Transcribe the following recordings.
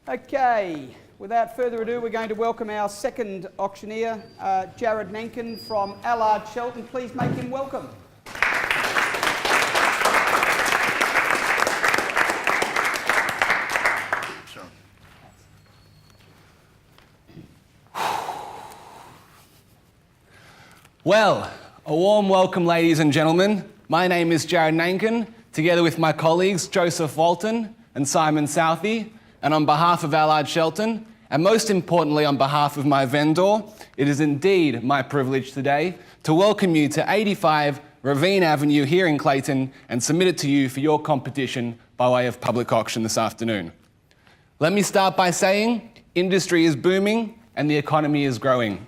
Okay, without further ado, we're going to welcome our second auctioneer, Jarrod Nankin from Allard, Shelton. Please make him welcome. Well, a warm welcome, ladies and gentlemen. My name is Jarrod Nankin, together with my colleagues Joseph Walton and Simon Southey, and on behalf of Allard Shelton, and most importantly on behalf of my vendor, it is indeed my privilege today to welcome you to 85 Ravine Avenue here in Clayton and submit it to you for your competition by way of public auction this afternoon. Let me start by saying industry is booming and the economy is growing.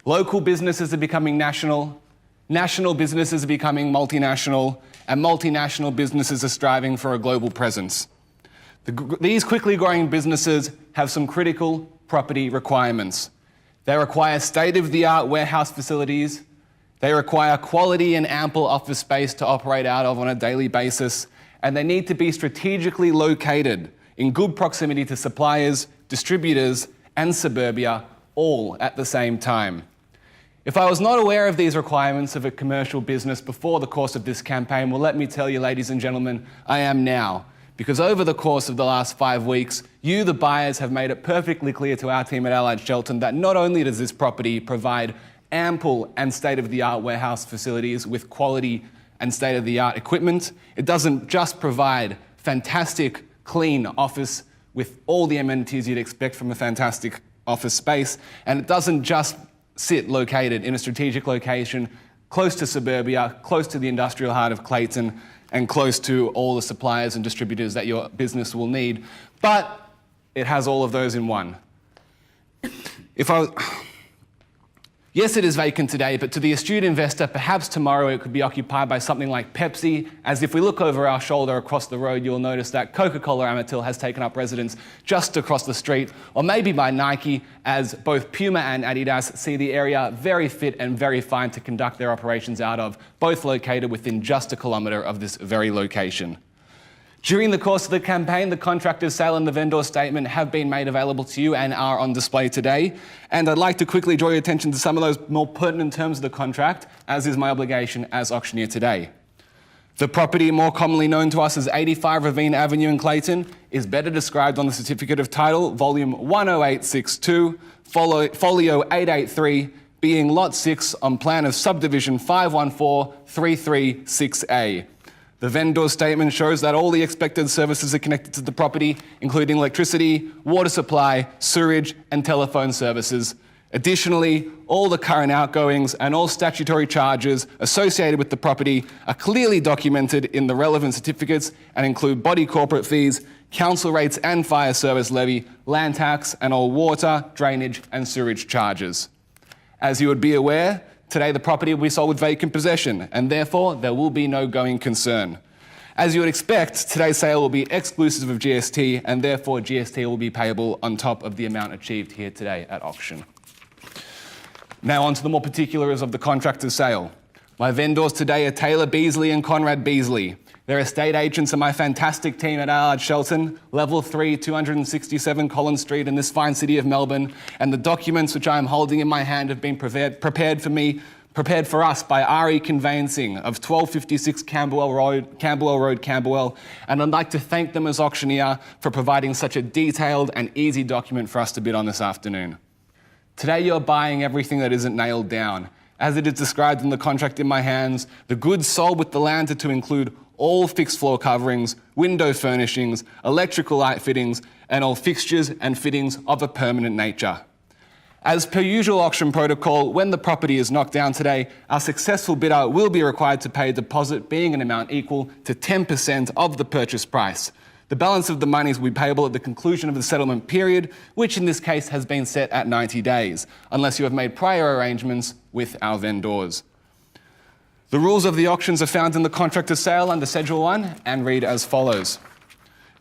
Local businesses are becoming national, national businesses are becoming multinational, and multinational businesses are striving for a global presence. These quickly growing businesses have some critical property requirements. They require state-of-the-art warehouse facilities, they require quality and ample office space to operate out of on a daily basis, and they need to be strategically located in good proximity to suppliers, distributors, and suburbia, all at the same time. If I was not aware of these requirements of a commercial business before the course of this campaign, well, let me tell you, ladies and gentlemen, I am now. Because over the course of the last 5 weeks, you, the buyers, have made it perfectly clear to our team at Allard Shelton that not only does this property provide ample and state-of-the-art warehouse facilities with quality and state-of-the-art equipment, it doesn't just provide fantastic, clean office with all the amenities you'd expect from a fantastic office space, and it doesn't just sit located in a strategic location close to suburbia, close to the industrial heart of Clayton, and close to all the suppliers and distributors that your business will need, but it has all of those in one. Yes, it is vacant today, but to the astute investor, perhaps tomorrow it could be occupied by something like Pepsi, as if we look over our shoulder across the road, you'll notice that Coca-Cola Amatil has taken up residence just across the street, or maybe by Nike, as both Puma and Adidas see the area very fit and very fine to conduct their operations out of, both located within just a kilometre of this very location. During the course of the campaign, the contractor's sale and the vendor statement have been made available to you and are on display today. And I'd like to quickly draw your attention to some of those more pertinent terms of the contract, as is my obligation as auctioneer today. The property, more commonly known to us as 85 Ravine Avenue in Clayton, is better described on the Certificate of Title, Volume 10862, Folio 883, being Lot 6 on Plan of Subdivision 514336A. The vendor's statement shows that all the expected services are connected to the property, including electricity, water supply, sewerage, and telephone services. Additionally, all the current outgoings and all statutory charges associated with the property are clearly documented in the relevant certificates and include body corporate fees, council rates and fire service levy, land tax, and all water, drainage, and sewerage charges. As you would be aware, today the property will be sold with vacant possession, and therefore there will be no going concern. As you would expect, today's sale will be exclusive of GST, and therefore GST will be payable on top of the amount achieved here today at auction. Now on to the more particulars of the contractor's sale. My vendors today are Taylor Beasley and Conrad Beasley. They're estate agents of my fantastic team at Allard Shelton, Level 3, 267 Collins Street in this fine city of Melbourne, and the documents which I am holding in my hand have been prepared for us by RE Conveyancing of 1256 Camberwell Road, Camberwell, and I'd like to thank them as auctioneer for providing such a detailed and easy document for us to bid on this afternoon. Today you're buying everything that isn't nailed down. As it is described in the contract in my hands, the goods sold with the land are to include all fixed floor coverings, window furnishings, electrical light fittings, and all fixtures and fittings of a permanent nature. As per usual auction protocol, when the property is knocked down today, our successful bidder will be required to pay a deposit being an amount equal to 10% of the purchase price. The balance of the monies will be payable at the conclusion of the settlement period, which in this case has been set at 90 days, unless you have made prior arrangements with our vendors. The rules of the auctions are found in the contract of sale under Schedule 1 and read as follows.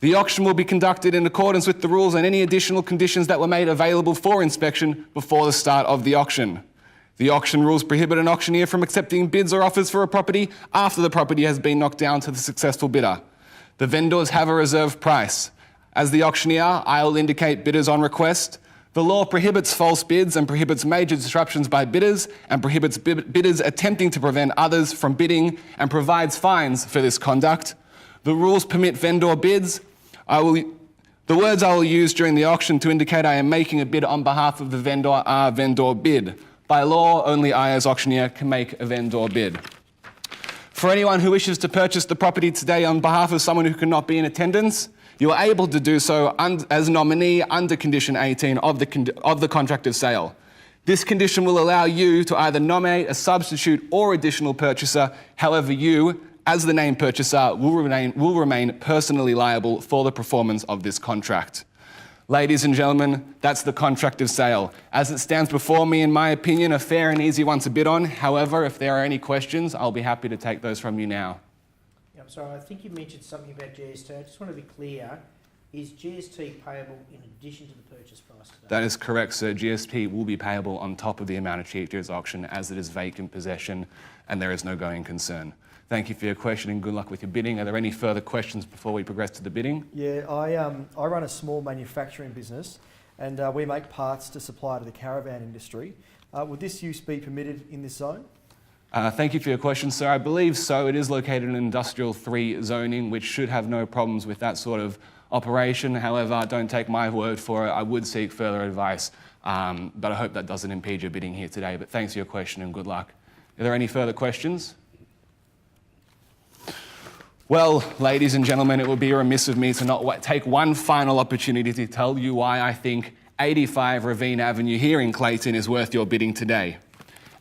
The auction will be conducted in accordance with the rules and any additional conditions that were made available for inspection before the start of the auction. The auction rules prohibit an auctioneer from accepting bids or offers for a property after the property has been knocked down to the successful bidder. The vendors have a reserve price. As the auctioneer, I will indicate bidders on request. The law prohibits false bids and prohibits major disruptions by bidders and prohibits bidders attempting to prevent others from bidding and provides fines for this conduct. The rules permit vendor bids. The words I will use during the auction to indicate I am making a bid on behalf of the vendor are vendor bid. By law, only I as auctioneer can make a vendor bid. For anyone who wishes to purchase the property today on behalf of someone who cannot be in attendance, you are able to do so as nominee under Condition 18 of the contract of sale. This condition will allow you to either nominate a substitute or additional purchaser. However, you, as the named purchaser, will remain personally liable for the performance of this contract. Ladies and gentlemen, that's the contract of sale. As it stands before me, in my opinion, a fair and easy one to bid on. However, if there are any questions, I'll be happy to take those from you now. Yeah, I'm sorry, I think you mentioned something about GST. I just want to be clear. Is GST payable in addition to the purchase price today? That is correct, sir. GST will be payable on top of the amount achieved at auction as it is vacant possession and there is no going concern. Thank you for your question and good luck with your bidding. Are there any further questions before we progress to the bidding? Yeah, I run a small manufacturing business and we make parts to supply to the caravan industry. Would this use be permitted in this zone? Thank you for your question, sir. I believe so. It is located in Industrial 3 zoning, which should have no problems with that sort of operation. However, don't take my word for it. I would seek further advice, but I hope that doesn't impede your bidding here today. But thanks for your question and good luck. Are there any further questions? Well, ladies and gentlemen, it would be remiss of me to not take one final opportunity to tell you why I think 85 Ravine Avenue here in Clayton is worth your bidding today.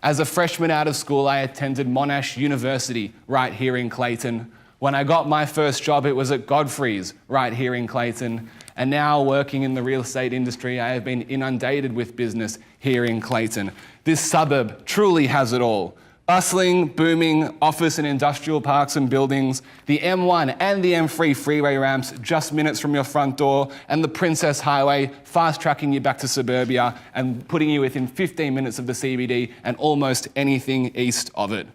As a freshman out of school, I attended Monash University right here in Clayton. When I got my first job, it was at Godfrey's right here in Clayton. And now working in the real estate industry, I have been inundated with business here in Clayton. This suburb truly has it all. Bustling, booming office and industrial parks and buildings, the M1 and the M3 freeway ramps just minutes from your front door, and the Princess Highway fast-tracking you back to suburbia and putting you within 15 minutes of the CBD and almost anything east of it.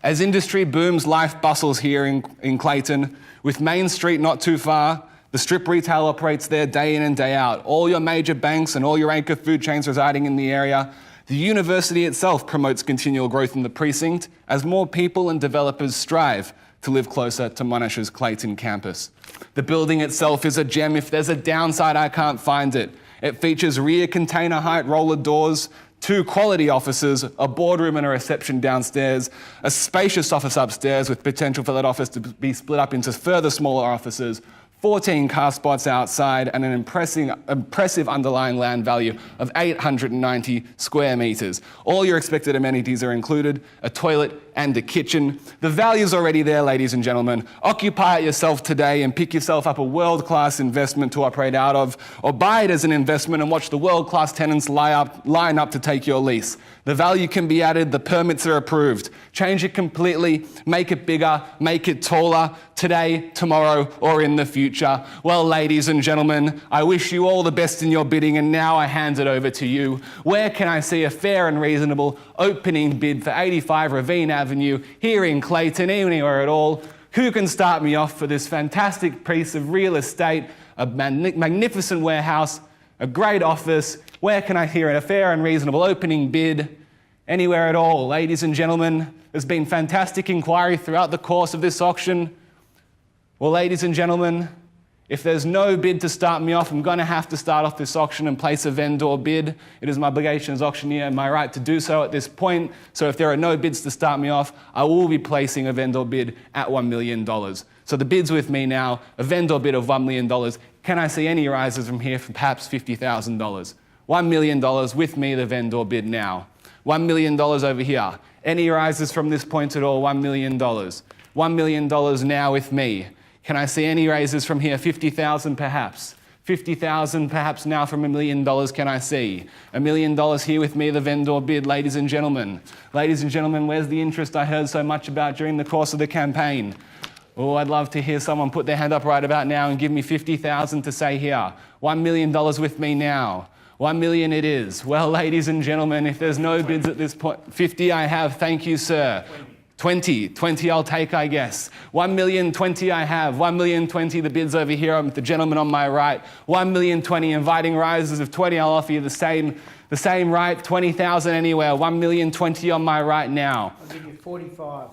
As industry booms, life bustles here in Clayton, with Main Street not too far. The strip retail operates there day in and day out. All your major banks and all your anchor food chains residing in the area. The university itself promotes continual growth in the precinct as more people and developers strive to live closer to Monash's Clayton campus. The building itself is a gem. If there's a downside, I can't find it. It features rear container height roller doors, 2 quality offices, a boardroom and a reception downstairs, a spacious office upstairs with potential for that office to be split up into further smaller offices, 14 car spots outside, and an impressive underlying land value of 890 square metres. All your expected amenities are included, a toilet and a kitchen. The value's already there, ladies and gentlemen. Occupy it yourself today and pick yourself up a world-class investment to operate out of, or buy it as an investment and watch the world-class tenants line up to take your lease. The value can be added, the permits are approved. Change it completely, make it bigger, make it taller, today, tomorrow, or in the future. Well, ladies and gentlemen, I wish you all the best in your bidding, and now I hand it over to you. Where can I see a fair and reasonable opening bid for 85 Ravine Avenue here in Clayton, anywhere at all? Who can start me off for this fantastic piece of real estate, a magnificent warehouse, a great office? Where can I hear a fair and reasonable opening bid? Anywhere at all. Ladies and gentlemen, there's been fantastic inquiry throughout the course of this auction. Well, ladies and gentlemen, if there's no bid to start me off, I'm going to have to start off this auction and place a vendor bid. It is my obligation as auctioneer and my right to do so at this point. So if there are no bids to start me off, I will be placing a vendor bid at $1 million. So the bid's with me now, a vendor bid of $1 million. Can I see any rises from here for perhaps $50,000? $1 million with me, the vendor bid now. $1 million over here. Any rises from this point at all? $1 million. $1 million now with me. Can I see any raises from here? 50,000 perhaps. 50,000 perhaps now from $1 million can I see. $1 million here with me, the vendor bid, ladies and gentlemen. Ladies and gentlemen, where's the interest I heard so much about during the course of the campaign? Oh, I'd love to hear someone put their hand up right about now and give me 50,000 to say here. $1 million with me now. 1 million it is. Well, ladies and gentlemen, if there's no bids at this point, 50 I have, thank you, sir. 20 I'll take, I guess. 1,020,000 I have. 1,020,000 the bid's over here. I'm with the gentleman on my right. 1,020,000 inviting rises of 20. I'll offer you the same right. 20,000 anywhere. 1,020,000 on my right now. I'll give you 45.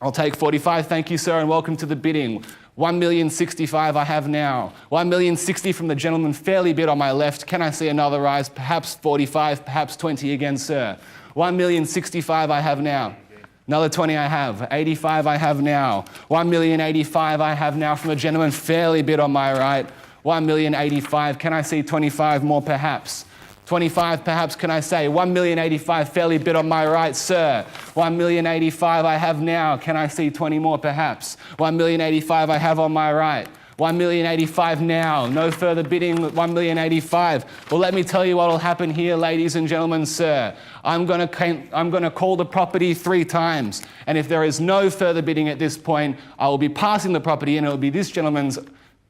I'll take 45. Thank you, sir, and welcome to the bidding. 1,065,000 I have now. 1,060,000 from the gentleman fairly bid on my left. Can I see another rise? Perhaps 45, perhaps 20 again, sir. 1,065,000 I have now. Another 20 I have. 85 I have now. 1,085,000 I have now from the gentleman fairly bid on my right. 1,085,000. Can I see 25 more perhaps? 25 perhaps, can I say? 1,085,000 fairly bid on my right, sir. 1,085,000 I have now. Can I see 20 more perhaps? 1,085,000 I have on my right. 1,085,000 now. No further bidding at 1,085,000. Well, let me tell you what will happen here, ladies and gentlemen, sir. I'm going to call the property 3 times. And if there is no further bidding at this point, I will be passing the property and it will be this gentleman's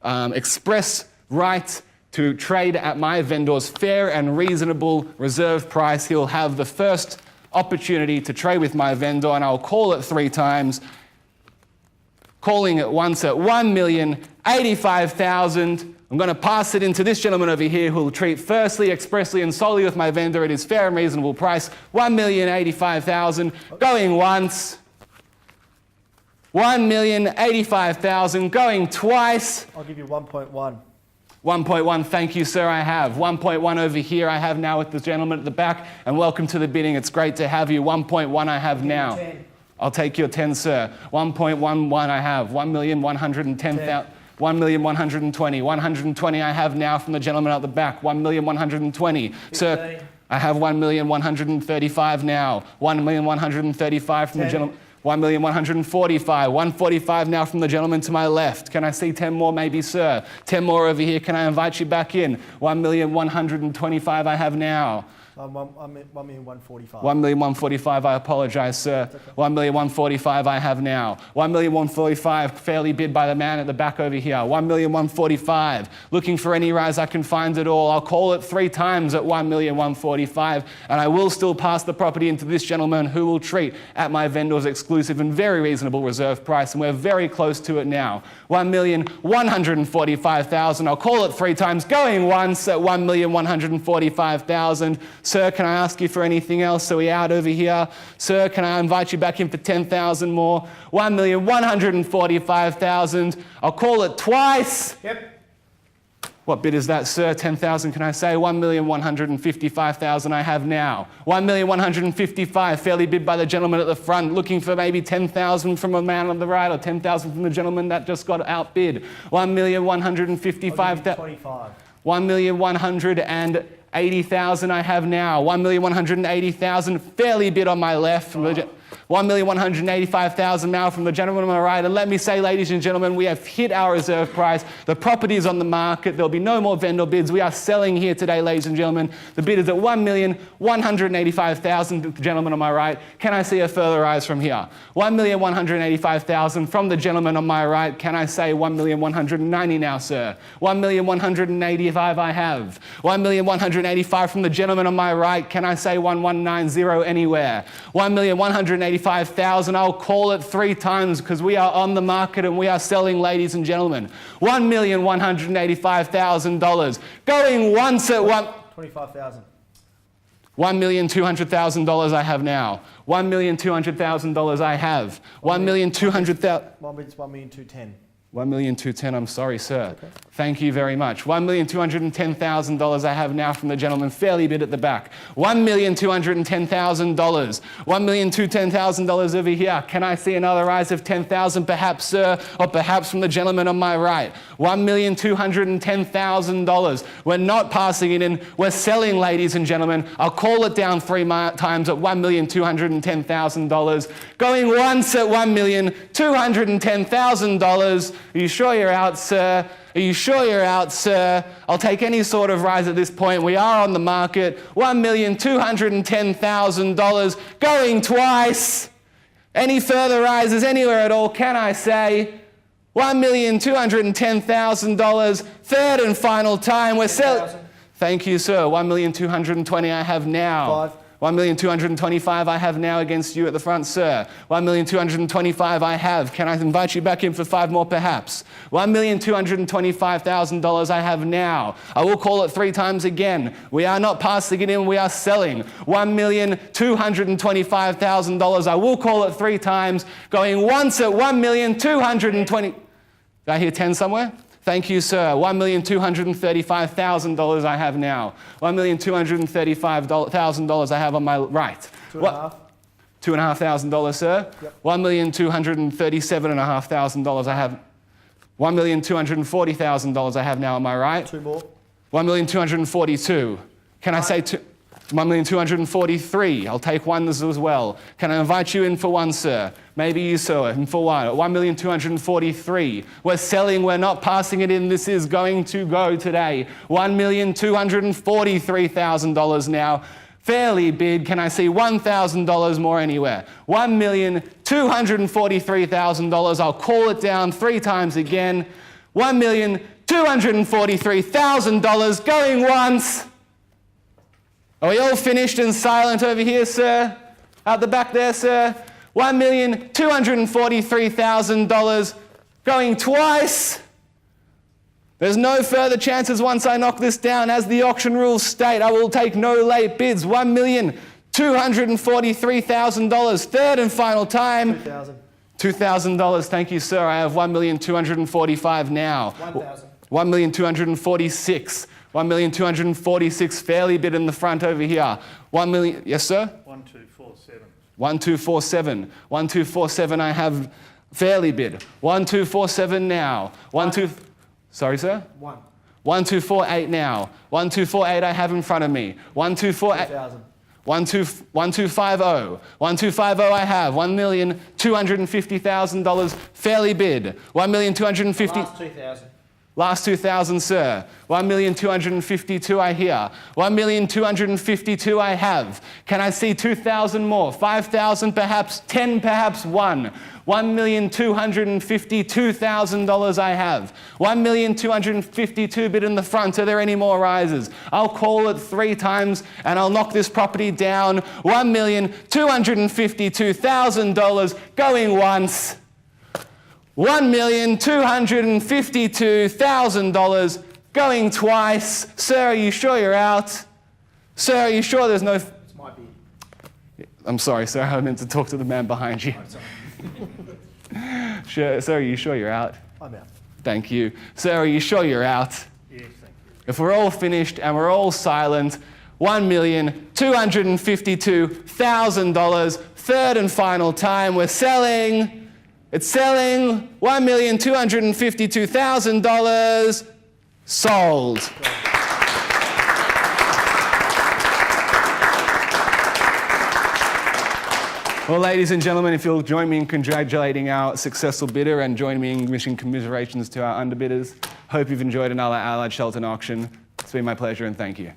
express right to trade at my vendor's fair and reasonable reserve price. He'll have the first opportunity to trade with my vendor, and I'll call it 3 times. Calling it once at 1,085,000. I'm going to pass it into this gentleman over here who will treat firstly, expressly and solely with my vendor at his fair and reasonable price. 1,085,000. Going once. 1,085,000. Going twice. I'll give you 1.1. 1.1, thank you, sir, I have. 1.1 over here I have now with the gentleman at the back, and welcome to the bidding. It's great to have you. 1.1 I have now. 10. I'll take your 10, sir. 1.11 I have. 1,110,000. 1,120,000. 120 I have now from the gentleman at the back. 1,120,000. Sir, I have 1,135,000 now. 1,135,000 from the gentleman. 1,145,000. 145 now from the gentleman to my left. Can I see 10 more maybe, sir? 10 more over here. Can I invite you back in? 1,125,000 I have now. 1,145,000. 1,145,000, I apologise, sir. Okay. 1,145,000 I have now. 1,145,000, fairly bid by the man at the back over here. 1,145,000, looking for any rise I can find at all. I'll call it 3 times at 1,145,000, and I will still pass the property into this gentleman who will treat at my vendor's exclusive and very reasonable reserve price, and we're very close to it now. 1,145,000, I'll call it 3 times, going once at 1,145,000. Sir, can I ask you for anything else? Are we out over here? Sir, can I invite you back in for 10,000 more? 1,145,000. I'll call it twice. Yep. What bid is that, sir? 10,000, can I say? 1,155,000 I have now. 1,155,000, fairly bid by the gentleman at the front, looking for maybe 10,000 from a man on the right or 10,000 from the gentleman that just got outbid. 1,155,000. 25. 1,180,000 I have now. 1,180,000, fairly bid on my left. From the 1,185,000 now from the gentleman on my right. And let me say, ladies and gentlemen, we have hit our reserve price. The property is on the market. There'll be no more vendor bids. We are selling here today, ladies and gentlemen. The bid is at 1,185,000. The gentleman on my right. Can I see a further rise from here? 1,185,000 from the gentleman on my right. Can I say 1,190,000 now, sir? 1,185,000 I have. 1,185,000 from the gentleman on my right. Can I say 1,190 anywhere? 1,185,000. I'll call it 3 times because we are on the market and we are selling, ladies and gentlemen. $1,185,000. Going once at 25,000. $1,200,000 I have now. $1,200,000 I have. 1,200,000. 1,210,000. 1,210,000, I'm sorry, sir. Okay. Thank you very much. $1,210,000 I have now from the gentleman fairly bid at the back. $1,210,000. $1,210,000 over here. Can I see another rise of 10,000 perhaps, sir? Or perhaps from the gentleman on my right. $1,210,000. We're not passing it in. We're selling, ladies and gentlemen. I'll call it down 3 times at $1,210,000. Going once at $1,210,000. Are you sure you're out, sir? Are you sure you're out, sir? I'll take any sort of rise at this point. We are on the market. $1,210,000. Going twice. Any further rises anywhere at all, can I say? $1,210,000. Third and final time. We're selling. Thank you, sir. 1,220,000 I have now. 1,225,000 I have now against you at the front, sir. 1,225,000 I have. Can I invite you back in for 5 more perhaps? $1,225,000 I have now. I will call it 3 times again. We are not passing it in, we are selling. $1,225,000. I will call it 3 times. Going once at $1,220,000. Did I hear 10 somewhere? Thank you, sir. $1,235,000 I have now. $1,235,000 I have on my right. $2,500, sir? Yep. $1,237,500 I have. $1,240,000 I have now on my right. 2 more. $1,242,000. Can I say 1,243,000? I'll take 1 as well. Can I invite you in for 1, sir? Maybe you, sir, in for 1. 1,243,000. We're selling, we're not passing it in. This is going to go today. $1,243,000 now. Fairly bid. Can I see $1,000 more anywhere? $1,243,000. I'll call it down 3 times again. $1,243,000 going once. Are we all finished and silent over here, sir? Out the back there, sir? $1,243,000 going twice. There's no further chances once I knock this down. As the auction rules state, I will take no late bids. $1,243,000. 3rd and final time. $2,000. $2,000. Thank you, sir. I have $1,245,000 now. 1,000. $1,246,000. $1,246,000 fairly bid in the front over here. 1 million, yes sir? 1247. 1247. 1247 I have fairly bid. 1247 now. Sorry sir? 1. 1248 now. 1248 I have in front of me. 1248. 2,000. 1250. 1250 I have. $1,250,000 fairly bid. 1,250,000. Last 2,000. Last 2,000, sir. 1,252,000 I hear. 1,252,000 I have. Can I see 2,000 more? 5,000 perhaps, 10 perhaps, 1. $1,252,000 I have. 1,252,000 bid in the front. Are there any more rises? I'll call it 3 times and I'll knock this property down. $1,252,000 going once. $1,252,000 going twice. Sir, are you sure you're out? Sir, are you sure there's no... It's my bid. I'm sorry, sir. I meant to talk to the man behind you. Sure, sir, are you sure you're out? I'm out. Thank you. Sir, are you sure you're out? Yes, thank you. If we're all finished and we're all silent, $1,252,000. 3rd and final time. We're selling... It's selling $1,252,000. Sold. Well, ladies and gentlemen, if you'll join me in congratulating our successful bidder and join me in wishing commiserations to our underbidders. Hope you've enjoyed another Allard Shelton auction. It's been my pleasure and thank you.